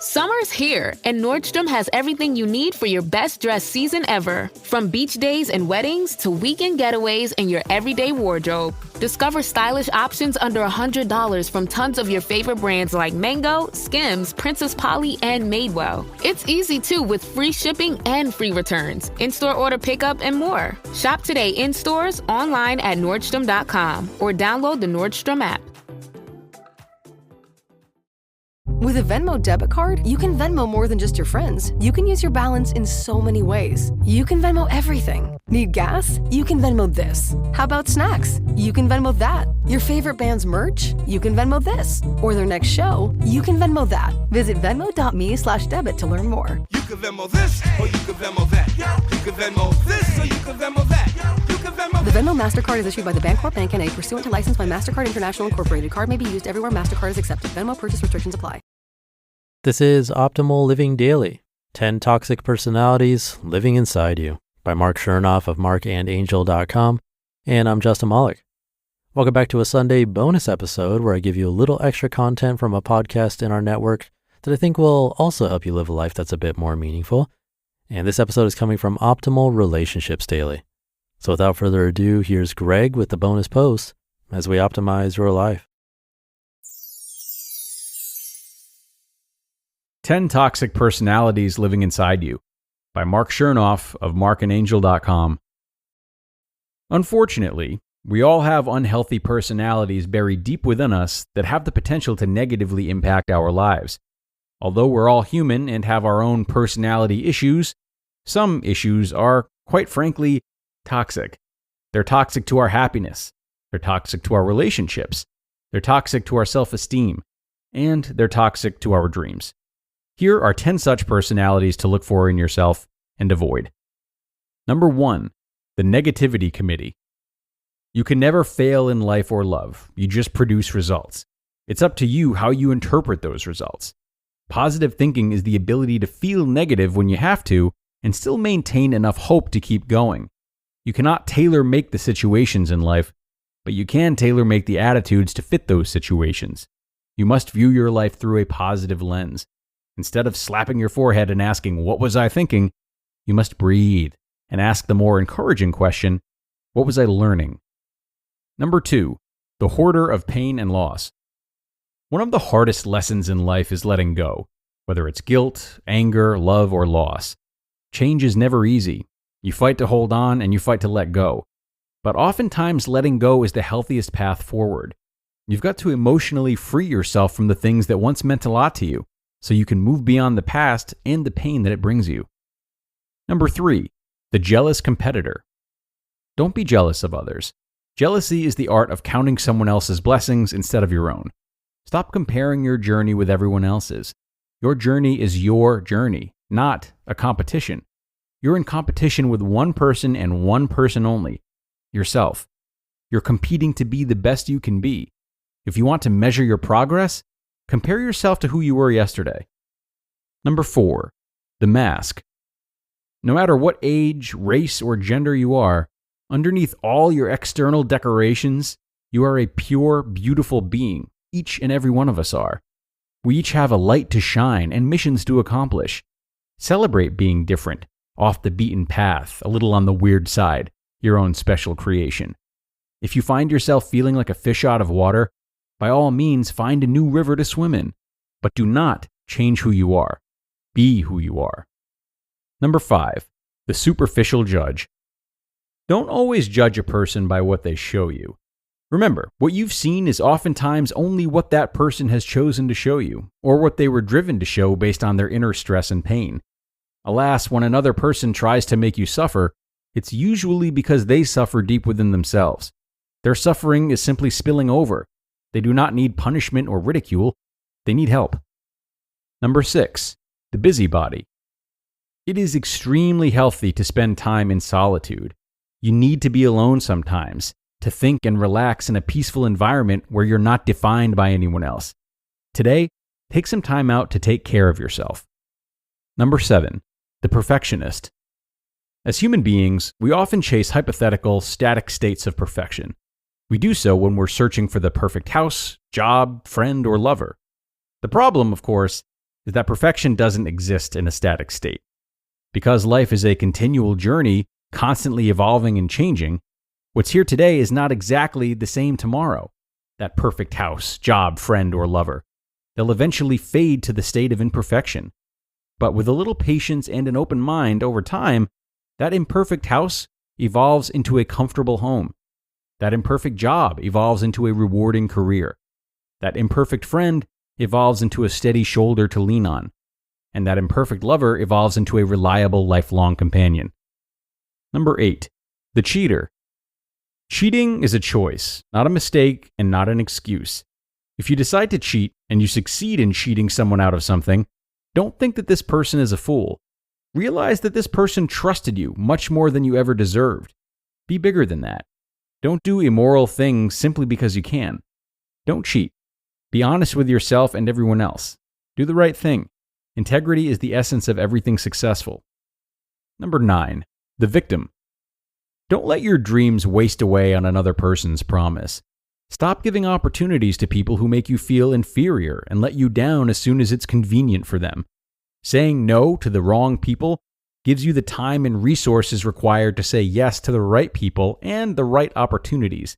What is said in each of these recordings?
Summer's here, and Nordstrom has everything you need for your best dress season ever. From beach days and weddings to weekend getaways and your everyday wardrobe. Discover stylish options under $100 from tons of your favorite brands like Mango, Skims, Princess Polly, and Madewell. It's easy too with free shipping and free returns, in-store order pickup, and more. Shop today in stores, online at Nordstrom.com, or download the Nordstrom app. With a Venmo debit card, you can Venmo more than just your friends. You can use your balance in so many ways. You can Venmo everything. Need gas? You can Venmo this. How about snacks? You can Venmo that. Your favorite band's merch? You can Venmo this. Or their next show? You can Venmo that. Visit Venmo.me/debit to learn more. You can Venmo this, or you can Venmo that. You can Venmo this, or you can Venmo that. You can Venmo. The Venmo MasterCard is issued by the Bancorp Bank N.A. pursuant to license by MasterCard International Incorporated. Card may be used everywhere MasterCard is accepted. Venmo purchase restrictions apply. This is Optimal Living Daily, 10 Toxic Personalities Living Inside You by Marc Chernoff of marcandangel.com, and I'm Justin Malik. Welcome back to a Sunday bonus episode where I give you a little extra content from a podcast in our network that I think will also help you live a life that's a bit more meaningful. And this episode is coming from Optimal Relationships Daily. So without further ado, here's Greg with the bonus post as we optimize your life. 10 Toxic Personalities Living Inside You by Marc Chernoff of marcandangel.com. Unfortunately, we all have unhealthy personalities buried deep within us that have the potential to negatively impact our lives. Although we're all human and have our own personality issues, some issues are, quite frankly, toxic. They're toxic to our happiness. They're toxic to our relationships. They're toxic to our self-esteem. And they're toxic to our dreams. Here are 10 such personalities to look for in yourself and avoid. Number 1, the negativity committee. You can never fail in life or love. You just produce results. It's up to you how you interpret those results. Positive thinking is the ability to feel negative when you have to and still maintain enough hope to keep going. You cannot tailor-make the situations in life, but you can tailor-make the attitudes to fit those situations. You must view your life through a positive lens. Instead of slapping your forehead and asking, "What was I thinking?" you must breathe and ask the more encouraging question, "What was I learning?" Number 2, the hoarder of pain and loss. One of the hardest lessons in life is letting go, whether it's guilt, anger, love, or loss. Change is never easy. You fight to hold on and you fight to let go. But oftentimes letting go is the healthiest path forward. You've got to emotionally free yourself from the things that once meant a lot to you, so you can move beyond the past and the pain that it brings you. Number 3, the jealous competitor. Don't be jealous of others. Jealousy is the art of counting someone else's blessings instead of your own. Stop comparing your journey with everyone else's. Your journey is your journey, not a competition. You're in competition with one person and one person only, yourself. You're competing to be the best you can be. If you want to measure your progress, compare yourself to who you were yesterday. Number 4, the mask. No matter what age, race, or gender you are, underneath all your external decorations, you are a pure, beautiful being. Each and every one of us are. We each have a light to shine and missions to accomplish. Celebrate being different, off the beaten path, a little on the weird side, your own special creation. If you find yourself feeling like a fish out of water, by all means, find a new river to swim in, but do not change who you are. Be who you are. Number 5, the superficial judge. Don't always judge a person by what they show you. Remember, what you've seen is oftentimes only what that person has chosen to show you, or what they were driven to show based on their inner stress and pain. Alas, when another person tries to make you suffer, it's usually because they suffer deep within themselves. Their suffering is simply spilling over. They do not need punishment or ridicule. They need help. Number 6, the busybody. It is extremely healthy to spend time in solitude. You need to be alone sometimes, to think and relax in a peaceful environment where you're not defined by anyone else. Today, take some time out to take care of yourself. Number 7, the perfectionist. As human beings, we often chase hypothetical, static states of perfection. We do so when we're searching for the perfect house, job, friend, or lover. The problem, of course, is that perfection doesn't exist in a static state. Because life is a continual journey, constantly evolving and changing, what's here today is not exactly the same tomorrow. That perfect house, job, friend, or lover. They'll eventually fade to the state of imperfection. But with a little patience and an open mind over time, that imperfect house evolves into a comfortable home. That imperfect job evolves into a rewarding career. That imperfect friend evolves into a steady shoulder to lean on. And that imperfect lover evolves into a reliable lifelong companion. Number 8, the cheater. Cheating is a choice, not a mistake and not an excuse. If you decide to cheat and you succeed in cheating someone out of something, don't think that this person is a fool. Realize that this person trusted you much more than you ever deserved. Be bigger than that. Don't do immoral things simply because you can. Don't cheat. Be honest with yourself and everyone else. Do the right thing. Integrity is the essence of everything successful. Number 9, the victim. Don't let your dreams waste away on another person's promise. Stop giving opportunities to people who make you feel inferior and let you down as soon as it's convenient for them. Saying no to the wrong people gives you the time and resources required to say yes to the right people and the right opportunities.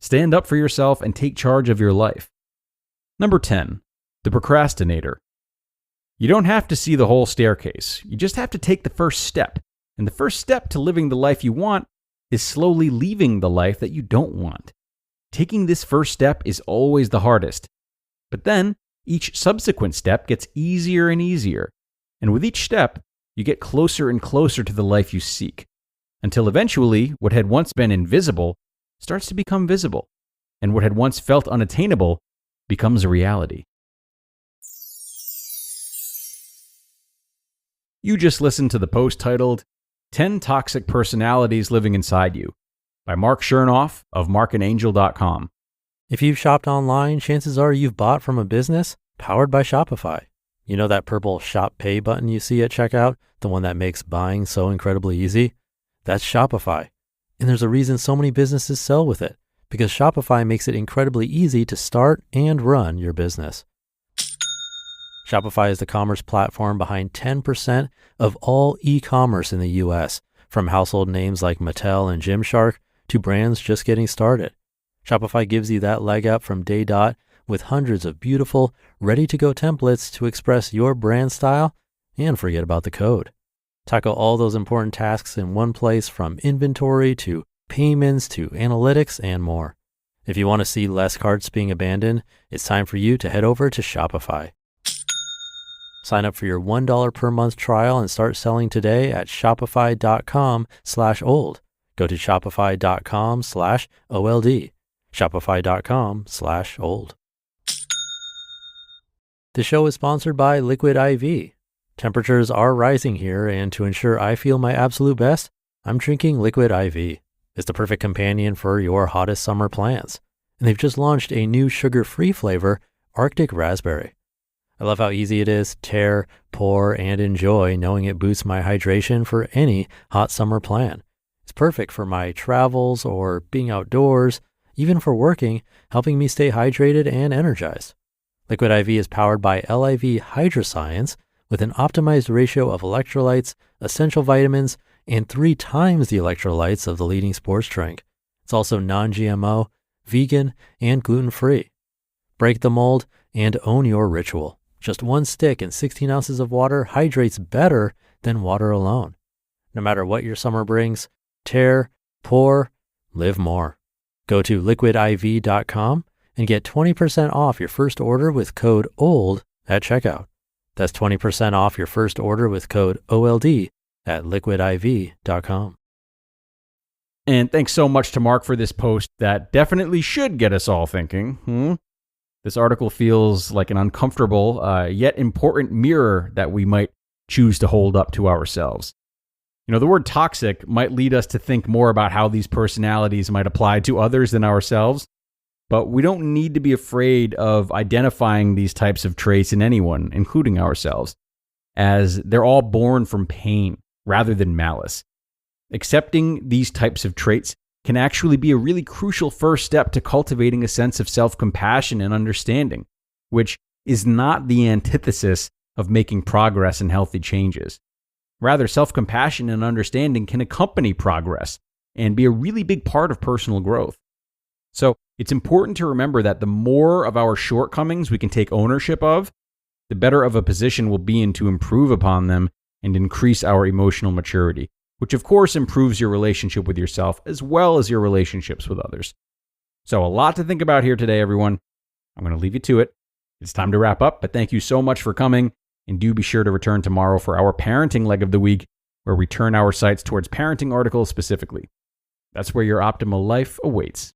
Stand up for yourself and take charge of your life. Number 10, the procrastinator. You don't have to see the whole staircase. You just have to take the first step. And the first step to living the life you want is slowly leaving the life that you don't want. Taking this first step is always the hardest. But then, each subsequent step gets easier and easier. And with each step, you get closer and closer to the life you seek. Until eventually, what had once been invisible starts to become visible. And what had once felt unattainable becomes a reality. You just listened to the post titled 10 Toxic Personalities Living Inside You by Marc Chernoff of marcandangel.com. If you've shopped online, chances are you've bought from a business powered by Shopify. You know that purple Shop Pay button you see at checkout, the one that makes buying so incredibly easy? That's Shopify. And there's a reason so many businesses sell with it, because Shopify makes it incredibly easy to start and run your business. Shopify is the commerce platform behind 10% of all e-commerce in the US, from household names like Mattel and Gymshark to brands just getting started. Shopify gives you that leg up from day dot with hundreds of beautiful, ready-to-go templates to express your brand style and forget about the code. Tackle all those important tasks in one place, from inventory to payments to analytics and more. If you want to see less carts being abandoned, it's time for you to head over to Shopify. Sign up for your $1 per month trial and start selling today at shopify.com/old. Go to shopify.com/OLD. Shopify.com/old. The show is sponsored by Liquid IV. Temperatures are rising here, and to ensure I feel my absolute best, I'm drinking Liquid IV. It's the perfect companion for your hottest summer plans. And they've just launched a new sugar-free flavor, Arctic Raspberry. I love how easy it is, tear, pour, and enjoy, knowing it boosts my hydration for any hot summer plan. It's perfect for my travels or being outdoors, even for working, helping me stay hydrated and energized. Liquid IV is powered by LIV Hydroscience with an optimized ratio of electrolytes, essential vitamins, and 3 times the electrolytes of the leading sports drink. It's also non-GMO, vegan, and gluten-free. Break the mold and own your ritual. Just 1 stick and 16 ounces of water hydrates better than water alone. No matter what your summer brings, tear, pour, live more. Go to liquidiv.com and get 20% off your first order with code OLD at checkout. That's 20% off your first order with code OLD at liquidiv.com. And thanks so much to Marc for this post that definitely should get us all thinking. This article feels like an uncomfortable yet important mirror that we might choose to hold up to ourselves. You know, the word toxic might lead us to think more about how these personalities might apply to others than ourselves, but we don't need to be afraid of identifying these types of traits in anyone, including ourselves, as they're all born from pain rather than malice. Accepting these types of traits can actually be a really crucial first step to cultivating a sense of self-compassion and understanding, which is not the antithesis of making progress and healthy changes. Rather, self-compassion and understanding can accompany progress and be a really big part of personal growth. So it's important to remember that the more of our shortcomings we can take ownership of, the better of a position we'll be in to improve upon them and increase our emotional maturity, which of course improves your relationship with yourself as well as your relationships with others. So a lot to think about here today, everyone. I'm going to leave you to it. It's time to wrap up, but thank you so much for coming, and do be sure to return tomorrow for our parenting leg of the week, where we turn our sights towards parenting articles specifically. That's where your optimal life awaits.